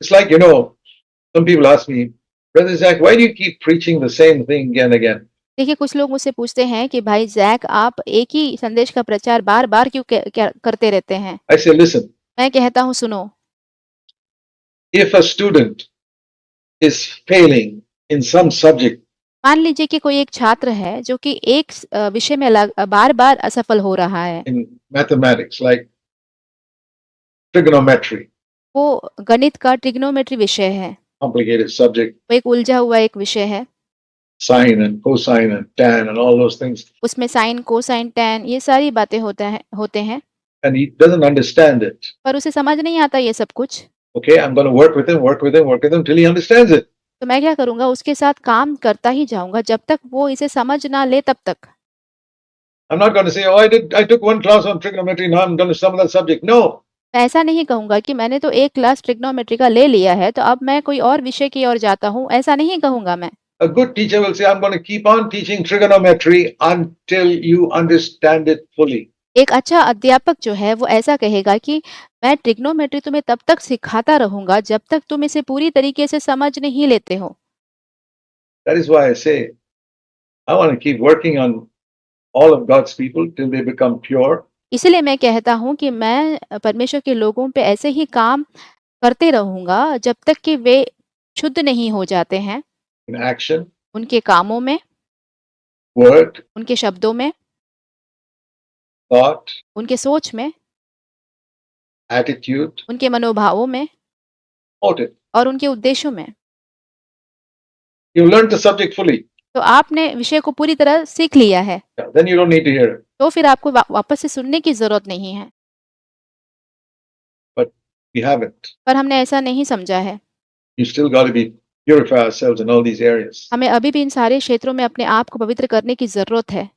It's like, some people ask me, Brother Zach, why do you keep preaching the same thing again and again? देखिए, कुछ लोग मुझसे पूछते हैं कि भाई ज़ैक, आप एक ही संदेश का प्रचार बार-बार क्यों क क्या करते रहते हैं? I say, listen, मैं कहता हूँ सुनो, if a student is failing in some subject मान लीजिए कि कोई एक छात्र है जो कि एक विषय में बार-बार असफल हो रहा है। in mathematics, like trigonometry, वो गणित का ट्रिग्नोमेट्री विषय है, complicated subject, वो एक उलझा हुआ एक विषय है। sine and cosine and tan and all those things, उसमें साइन, कोसाइन, टैन ये सारी बातें होते हैं, and he doesn't understand it. पर उसे समझ नहीं आता ये सब कुछ। Okay, I'm going to work with him, work with him, work with him till he understands it. तो मैं क्या करूँगा, उसके साथ काम करता ही जाऊँगा जब तक वो इसे समझ ना ले तब तक। I'm not going to say, oh, I took one class on trigonometry, now I'm going to some other subject. No, मैं ऐसा नहीं कहूँगा कि मैंने तो एक क्लास ट्रिग्नोमेट्री का ले लिया है, तो अब मैं कोई और विषय की ओर जाता हूँ, ऐसा नहीं कहूँगा मैं। a good teacher will say, I'm going to keep on teaching trigonometry until you understand it fully. एक अच्छा अध्यापक जो है वो ऐसा कहेगा कि मैं ट्रिग्नोमेट्री तुम्हें तब तक सिखाता रहूँगा जब तक तुम इसे पूरी तरीके से समझ नहीं लेते हो। That is why I say, I want to keep working on all of God's people till they become pure इसीलिए मैं कहता हूँ कि मैं परमेश्वर के लोगों पे ऐसे ही काम करते रहूँगा जब तक कि वे शुद्ध नहीं हो जाते हैं, in action, उनके कामों में, word, उनके शब्दों में, thought, उनके सोच में, attitude, उनके मनोभावों में motive. और उनके उद्देश्यों में। You learned the subject fully. तो आपने विषय को पूरी तरह सीख लिया है, Yeah, then you don't need to hear it. तो फिर आपको वापस से सुनने की ज़रूरत नहीं है, But we haven't. पर हमने ऐसा नहीं समझा है। You still got to be purify ourselves in all these areas. हमें अभी भी इन सारे क्षेत्रों में अपने आप को पवित्र करने की ज़रूरत है।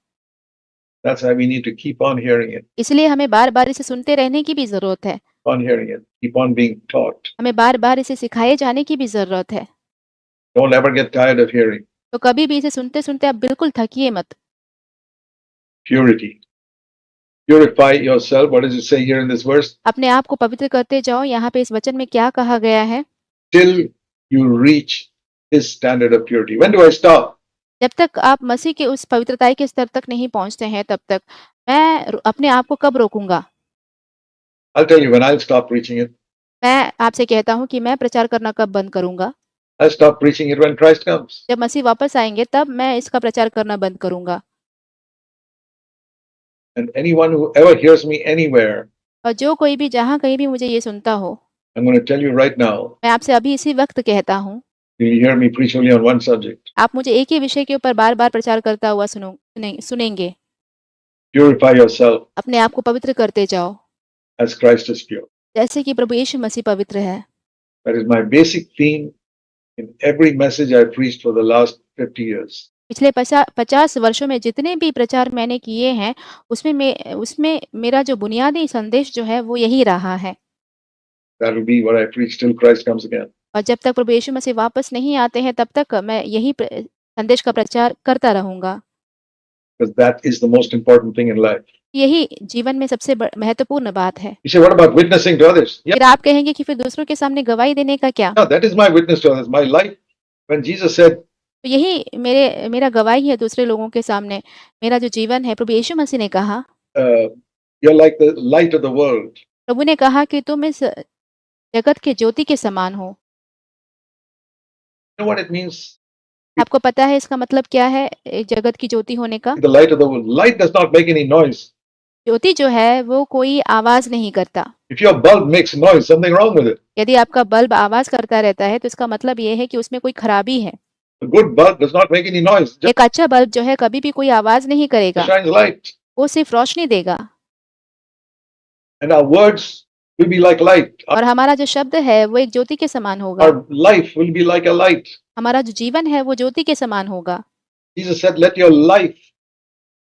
That's why we need to keep on hearing it, इसलिए हमें बार-बार इसे सुनते रहने की भी ज़रूरत है। on hearing it, keep on being taught. हमें बार-बार इसे सिखाए जाने की भी ज़रूरत है। Don't ever get tired of hearing. तो कभी भी इसे सुनते-सुनते आप बिल्कुल थकिए मत। Purity. Purify yourself. What does it say here in this verse? अपने आप को पवित्र करते जाओ, यहाँ पे इस वचन में क्या कहा गया है? Till you reach his standard of purity. When do I stop? जब तक आप मसीह के उस पवित्रता के स्तर तक नहीं पहुँचते हैं तब तक। मैं अपने आप को कब रोकूँगा? I'll tell you when I'll stop preaching it. मैं आपसे कहता हूँ कि मैं प्रचार करना कब बंद करूँगा? I'll stop preaching it when Christ comes. जब मसीह वापस आएँगे तब मैं इसका प्रचार करना बंद करूँगा। And anyone who ever hears me anywhere, और जो कोई भी जहाँ कहीं भी मुझे ये सुनता हो, I'm going to tell you right now, मैं आपसे अभी इसी वक़्त कहता हूँ, you'll hear me preach only on one subject. आप मुझे एक ही विषय के ऊपर बार-बार प्रचार करता हुआ सुनेंगे। Purify yourself अपने आप को पवित्र करते जाओ, as Christ is pure. जैसे कि प्रभु यीशु मसीह पवित्र है। That is my basic theme in every message I preached for the last 50 years. पिछले 50 वर्षों में जितने भी प्रचार मैंने किए हैं, उसमें मेरा जो बुनियादी संदेश जो है वो यही रहा है। That will be what I preach till Christ comes again. और जब तक प्रभु यीशु मसीह वापस नहीं आते हैं तब तक मैं यही संदेश का प्रचार करता रहूँगा। Because that is the most important thing in life. यही जीवन में सबसे महत्वपूर्ण बात है। You say, what about witnessing to others? Yeah, फिर आप कहेंगे कि फिर दूसरों के सामने गवाही देने का क्या? that is my witness to others. My life, when Jesus said, तो यही मेरा गवाही है दूसरे लोगों के सामने। मेरा जो जीवन है, प्रभु यीशु मसीह ने कहा, you're like the light of the world. प्रभु ने कहा कि तुम इस जगत के ज्योति के समान हो। You know what it means? आपको पता है इसका मतलब क्या है, एक जगत की ज्योति होने का? The light of the world. Light does not make any noise. ज्योति जो है वो कोई आवाज़ नहीं करता। If your bulb makes noise, something wrong with it. यदि आपका बल्ब आवाज़ करता रहता है तो इसका मतलब ये है कि उसमें कोई खराबी है। A good bulb does not make any noise. Just एक अच्छा बल्ब जो है कभी भी कोई आवाज़ नहीं करेगा, shines light. वो सिर्फ रोशनी देगा। And our words will be like light. और हमारा जो शब्द है वो एक ज्योति के समान होगा। Our life will be like a light. हमारा जो जीवन है वो ज्योति के समान होगा। Jesus said, let your life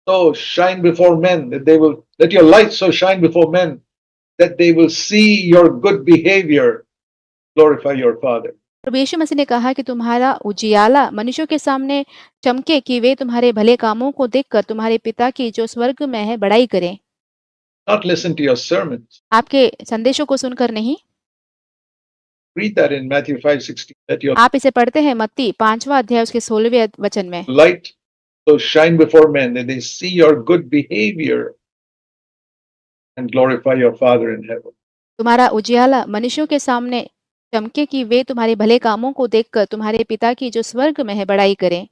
so shine before men that they will, let your light so shine before men that they will see your good behavior, glorify your Father. प्रभु यीशु मसीह ने कहा कि तुम्हारा उजियाला मनुष्यों के सामने चमके कि वे तुम्हारे भले कामों को देखकर तुम्हारे पिता की जो स्वर्ग में है बड़ाई करें। Not listen to your sermons, आपके संदेशों को सुनकर नहीं, Read that in Matthew 5:16. Let your आप इसे पढ़ते हैं मत्ती 5वां अध्याय उसके 16वें वचन में। light so shine before men that they see your good behavior and glorify your Father in heaven. तुम्हारा उजियाला मनुष्यों के सामने चमके कि वे तुम्हारे भले कामों को देखकर तुम्हारे पिता की जो स्वर्ग में है बड़ाई करें।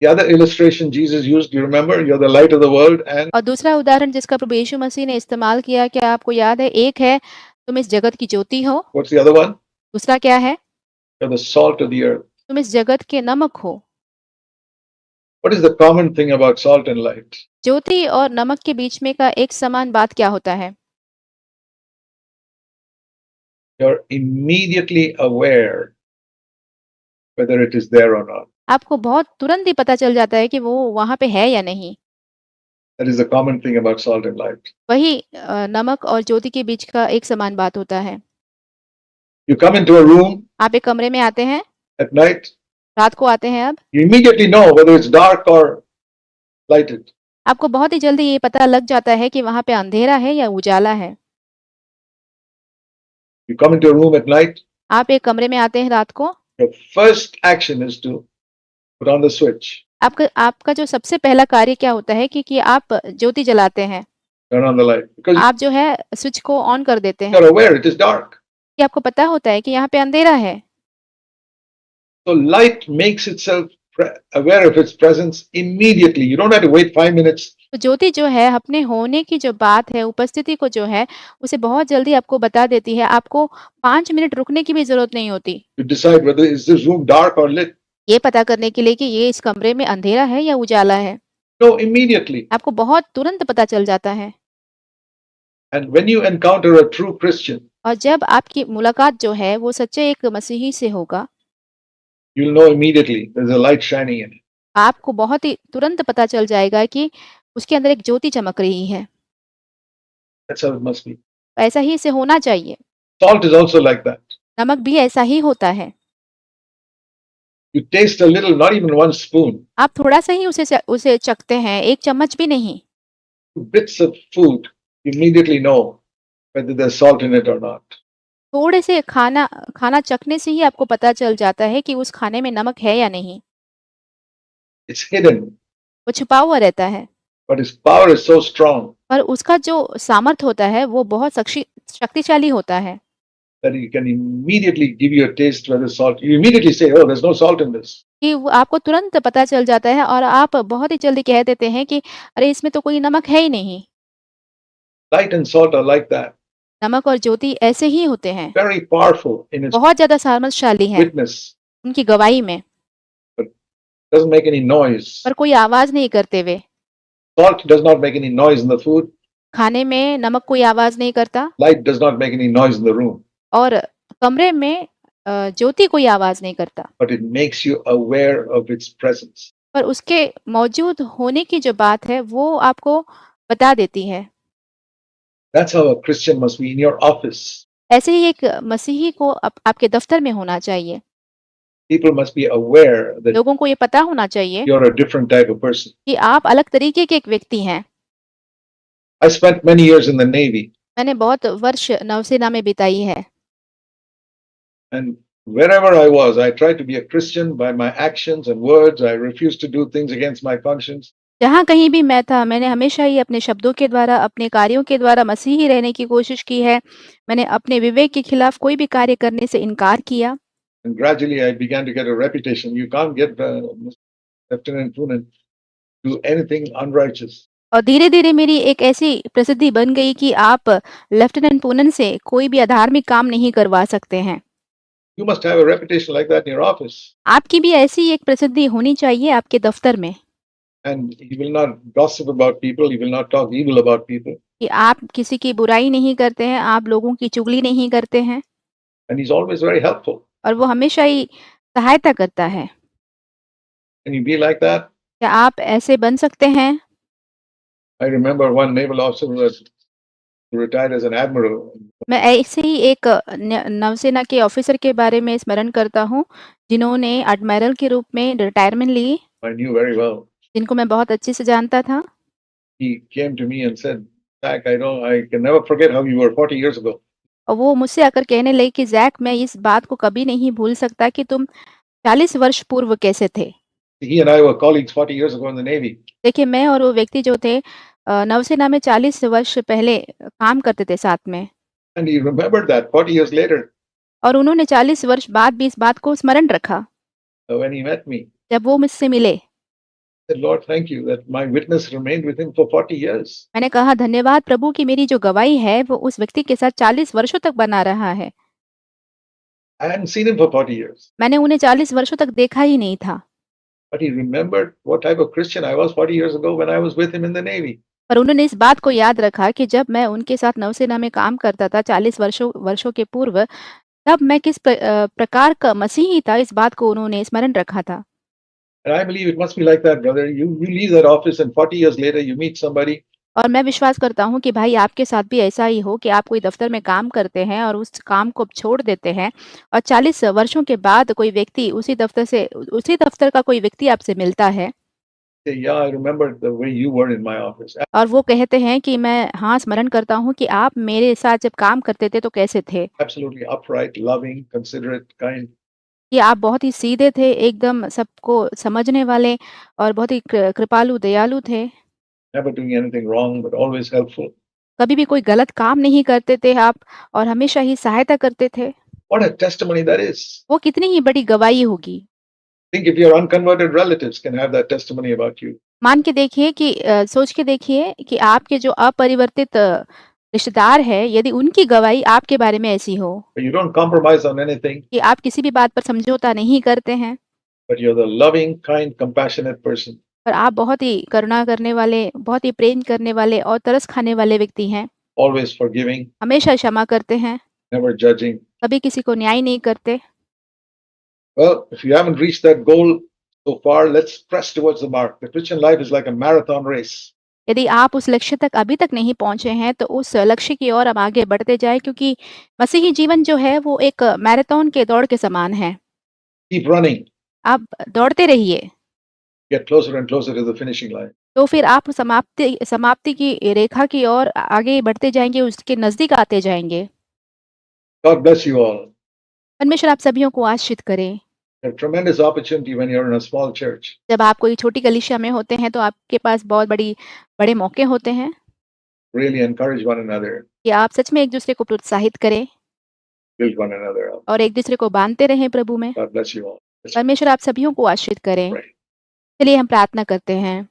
The other illustration Jesus used, you remember, you're the light of the world, and और दूसरा उदाहरण जिसका प्रभु यीशु मसीह ने इस्तेमाल किया, क्या आपको याद है? एक है तुम इस जगत की ज्योति हो, what's the other one? दूसरा क्या है? You're the salt of the earth. तुम इस जगत के नमक हो। What is the common thing about salt and light? ज्योति और नमक के बीच में का एक समान बात क्या होता है? You're immediately aware whether it is there or not. आपको बहुत तुरंत ही पता चल जाता है कि वो वहाँ पे है या नहीं। That is the common thing about salt and light. वही नमक और ज्योति के बीच का एक समान बात होता है। You come into a room आप एक कमरे में आते हैं, at night, रात को आते हैं अब, you immediately know whether it's dark or lighted. आपको बहुत ही जल्दी ये पता लग जाता है कि वहाँ पे अंधेरा है या उजाला है। You come into a room at night, आप एक कमरे में आते हैं रात को, your first action is to put on the switch, आपका आपका जो सबसे पहला कार्य क्या होता है कि आप ज्योति जलाते हैं। turn on the light, because आप जो है स्विच को ऑन कर देते हैं you're aware it is dark. कि आपको पता होता है कि यहाँ पे अंधेरा है। So light makes itself aware of its presence immediately. You don't have to wait 5 minutes. तो ज्योति जो है अपने होने की जो बात है, उपस्थिति को जो है, उसे बहुत जल्दी आपको बता देती है। आपको 5 मिनट रुकने की भी ज़रूरत नहीं होती, To decide whether is this room dark or lit. ये पता करने के लिए कि ये इस कमरे में अंधेरा है या उजाला है। No, immediately. आपको बहुत तुरंत पता चल जाता है। And when you encounter a true Christian, और जब आपकी मुलाकात जो है वो सच्चे एक मसीही से होगा, you'll know immediately there's a light shining in it. आपको बहुत ही तुरंत पता चल जाएगा कि उसके अंदर एक ज्योति चमक रही है। That's how it must be. ऐसा ही इसे होना चाहिए। Salt is also like that. नमक भी ऐसा ही होता है। You taste a little, not even 1 spoon, आप थोड़ा-सा ही उसे चखते हैं, 1 चम्मच भी नहीं। bits of food, you immediately know whether there's salt in it or not. थोड़े से खाना चखने से ही आपको पता चल जाता है कि उस खाने में नमक है या नहीं। It's hidden, वो छुपा हुआ रहता है, but its power is so strong पर उसका जो सामर्थ्य होता है वो बहुत शक्तिशाली होता है that you can immediately give you a taste whether salt. You immediately say, "Oh, there's no salt in this." कि वो आपको तुरंत पता चल जाता है और आप बहुत ही जल्दी कह देते हैं कि अरे इसमें तो कोई नमक है ही नहीं। Light and salt are like that. नमक और ज्योति ऐसे ही होते हैं, Very powerful in its बहुत ज़्यादा सामर्थ्यशाली हैं witness, उनकी गवाही में, doesn't make any noise. पर कोई आवाज़ नहीं करते वे। Salt does not make any noise in the food. खाने में नमक कोई आवाज़ नहीं करता Light does not make any noise in the room, और कमरे में ज्योति कोई आवाज़ नहीं करता, but it makes you aware of its presence. पर उसके मौजूद होने की जो बात है वो आपको बता देती है। That's how a Christian must be in your office. ऐसे ही एक मसीही को आपके दफ्तर में होना चाहिए। People must be aware that लोगों को ये पता होना चाहिए you're a different type of person. कि आप अलग तरीके के एक व्यक्ति हैं। I spent many years in the Navy, मैंने बहुत वर्ष नौसेना में बिताई है and wherever I was, I tried to be a Christian by my actions and words. I refused to do things against my conscience. जहाँ कहीं भी मैं था, मैंने हमेशा ही अपने शब्दों के द्वारा, अपने कार्यों के द्वारा मसीही रहने की कोशिश की है। मैंने अपने विवेक के खिलाफ कोई भी कार्य करने से इनकार किया And gradually, I began to get a reputation. You can't get Lieutenant Poonen to do anything unrighteous. और धीरे-धीरे मेरी एक ऐसी प्रसिद्धि बन गई कि आप लेफ्टिनेंट पूनन से कोई भी अधार्मिक काम नहीं करवा सकते हैं। You must have a reputation like that in your office. आपकी भी ऐसी एक प्रसिद्धि होनी चाहिए आपके दफ्तर में And he will not gossip about people. He will not talk evil about people. कि आप किसी की बुराई नहीं करते हैं, आप लोगों की चुगली नहीं करते हैं And he's always very helpful. और वो हमेशा ही सहायता करता है। Can you be like that? क्या आप ऐसे बन सकते हैं? I remember one naval officer who retired as an admiral. मैं ऐसे ही एक नौसेना के ऑफिसर के बारे में स्मरण करता हूँ, जिन्होंने एडमिरल के रूप में रिटायरमेंट ली, I knew very well. जिनको मैं बहुत अच्छे से जानता था। He came to me and said, "Jack, I can never forget how you were 40 years ago." और वो मुझसे आकर कहने लगी कि ज़ैक, मैं इस बात को कभी नहीं भूल सकता कि तुम 40 वर्ष पूर्व कैसे थे। He and I were colleagues 40 years ago in the Navy. देखिए, मैं और वो व्यक्ति जो थे नौसेना में 40 वर्ष पहले काम करते थे साथ में, And he remembered that 40 years later और उन्होंने 40 वर्ष बाद भी इस बात को स्मरण रखा when he met me. जब वो मुझसे मिले। I said, Lord, thank you that my witness remained with him for 40 years. मैंने कहा, धन्यवाद प्रभु कि मेरी जो गवाही है वो उस व्यक्ति के साथ 40 वर्षों तक बना रहा है। I hadn't seen him for 40 years, मैंने उन्हें 40 वर्षों तक देखा ही नहीं था, but he remembered what type of Christian I was 40 years ago when I was with him in the Navy. पर उन्होंने इस बात को याद रखा कि जब मैं उनके साथ नौसेना में काम करता था 40 वर्षों वर्षों के पूर्व, तब मैं किस प्रकार का मसीही था, इस बात को उन्होंने स्मरण रखा था। And I believe it must be like that, brother. You leave that office, and 40 years later, you meet somebody. और मैं विश्वास करता हूँ कि भाई आपके साथ भी ऐसा ही हो कि आप कोई दफ़्तर में काम करते हैं और उस काम को अब छोड़ देते हैं, और 40 वर्षों के बाद कोई व्यक्ति उसी दफ़्तर का कोई व्यक्ति आपसे मिलता है Say, yeah, I remember the way you were in my office. और वो कहते हैं कि मैं हाँ, स्मरण करता हूँ कि आप मेरे साथ जब काम करते थे तो कैसे थे। Absolutely upright, loving, considerate, kind. कि आप बहुत ही सीधे थे, एकदम सबको समझने वाले और बहुत ही कृपालु, दयालु थे। Never doing anything wrong, but always helpful. कभी भी कोई गलत काम नहीं करते थे आप, और हमेशा ही सहायता करते थे। What a testimony that is. वो कितनी ही बड़ी गवाही होगी। Think if your unconverted relatives can have that testimony about you. मान के देखिए कि सोच के देखिए कि आपके जो अपरिवर्तित रिश्तेदार हैं, यदि उनकी गवाही आपके बारे में ऐसी हो But you don't compromise on anything, कि आप किसी भी बात पर समझौता नहीं करते हैं, but you're the loving, kind, compassionate person. पर आप बहुत ही करुणा करने वाले, बहुत ही प्रेम करने वाले और तरस खाने वाले व्यक्ति हैं, Always forgiving, हमेशा क्षमा करते हैं, never judging. कभी किसी को न्याय नहीं करते। Well, if you haven't reached that goal so far, let's press towards the mark. The Christian life is like a marathon race. यदि आप उस लक्ष्य तक अभी तक नहीं पहुँचे हैं, तो उस लक्ष्य की ओर हम आगे बढ़ते जाएँ, क्योंकि मसीही जीवन जो है वो एक मैराथन के दौड़ के समान है। Keep running, आप दौड़ते रहिए, get closer and closer to the finishing line. तो फिर आप समाप्ति समाप्ति की रेखा की ओर आगे बढ़ते जाएँगे, उसके नज़दीक आते जाएँगे। God bless you all. परमेश्वर आप सभी को आशीषित करे। A tremendous opportunity when you're in a small church. जब आप कोई छोटी कलीसिया में होते हैं, तो आपके पास बहुत बड़े मौके होते हैं Really encourage one another, कि आप सच में एक-दूसरे को प्रोत्साहित करें build one another up. और एक-दूसरे को बाँधते रहें प्रभु में। God bless you all. Let's परमेश्वर आप सभी को आशीषित करें। pray. चलिए हम प्रार्थना करते हैं।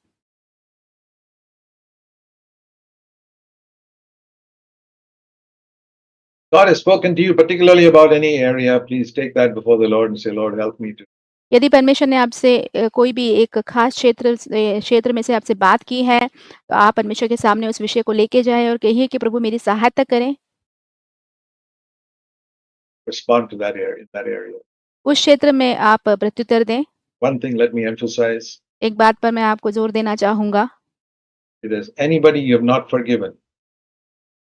God has spoken to you particularly about any area. Please take that before the Lord and say, Lord, help me to. यदि परमेश्वर ने आपसे कोई भी एक खास क्षेत्र में से आपसे बात की है, तो आप परमेश्वर के सामने उस विषय को लेके जाएँ और कहिए कि प्रभु मेरी सहायता करें। Respond to that area, in that area. उस क्षेत्र में आप प्रत्युत्तर दें। One thing, let me emphasize, एक बात पर मैं आपको ज़ोर देना चाहूँगा, if there's anybody you have not forgiven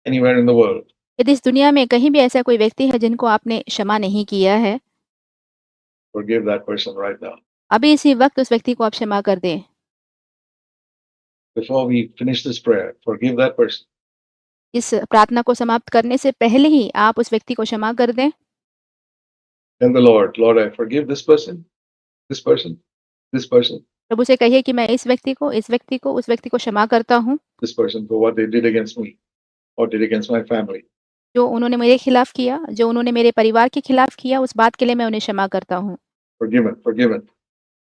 anywhere in the world, यदि इस दुनिया में कहीं भी ऐसा कोई व्यक्ति है जिनको आपने क्षमा नहीं किया है, forgive that person right now. अभी इसी वक़्त उस व्यक्ति को आप क्षमा कर दें। Before we finish this prayer, forgive that person. इस प्रार्थना को समाप्त करने से पहले ही आप उस व्यक्ति को क्षमा कर दें। Tell the Lord, Lord, I forgive this person, this person, this person, प्रभु से कहिए कि मैं इस व्यक्ति को, उस व्यक्ति को क्षमा करता हूँ, this person for what they did against me or did against my family. जो उन्होंने मेरे खिलाफ किया, जो उन्होंने मेरे परिवार के खिलाफ किया, उस बात के लिए मैं उन्हें क्षमा करता हूँ। Forgiven, forgiven.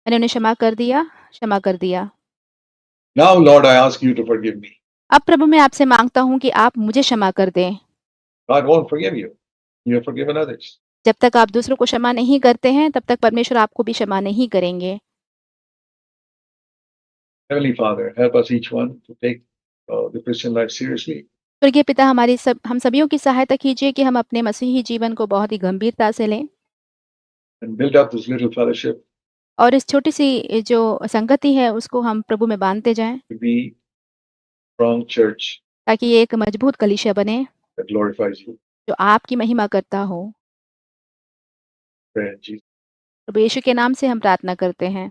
मैंने उन्हें क्षमा कर दिया, क्षमा कर दिया। Now, Lord, I ask you to forgive me. अब प्रभु मैं आपसे माँगता हूँ कि आप मुझे क्षमा कर दें। God won't forgive you. You have forgiven others. जब तक आप दूसरों को क्षमा नहीं करते हैं, तब तक परमेश्वर आपको भी क्षमा नहीं करेंगे। Heavenly Father, help us each one to take the Christian life seriously. स्वर्गीय पिता, हम सभियों की सहायता कीजिए कि हम अपने मसीही जीवन को बहुत ही गंभीरता से लें And build up this little fellowship और इस छोटी-सी जो संगति है, उसको हम प्रभु में बाँधते जाएँ, to be strong church ताकि ये एक मजबूत कलीसिया बने, that glorifies you. जो आपकी महिमा करता हो। Pray in Jesus. प्रभु यीशु के नाम से हम प्रार्थना करते हैं।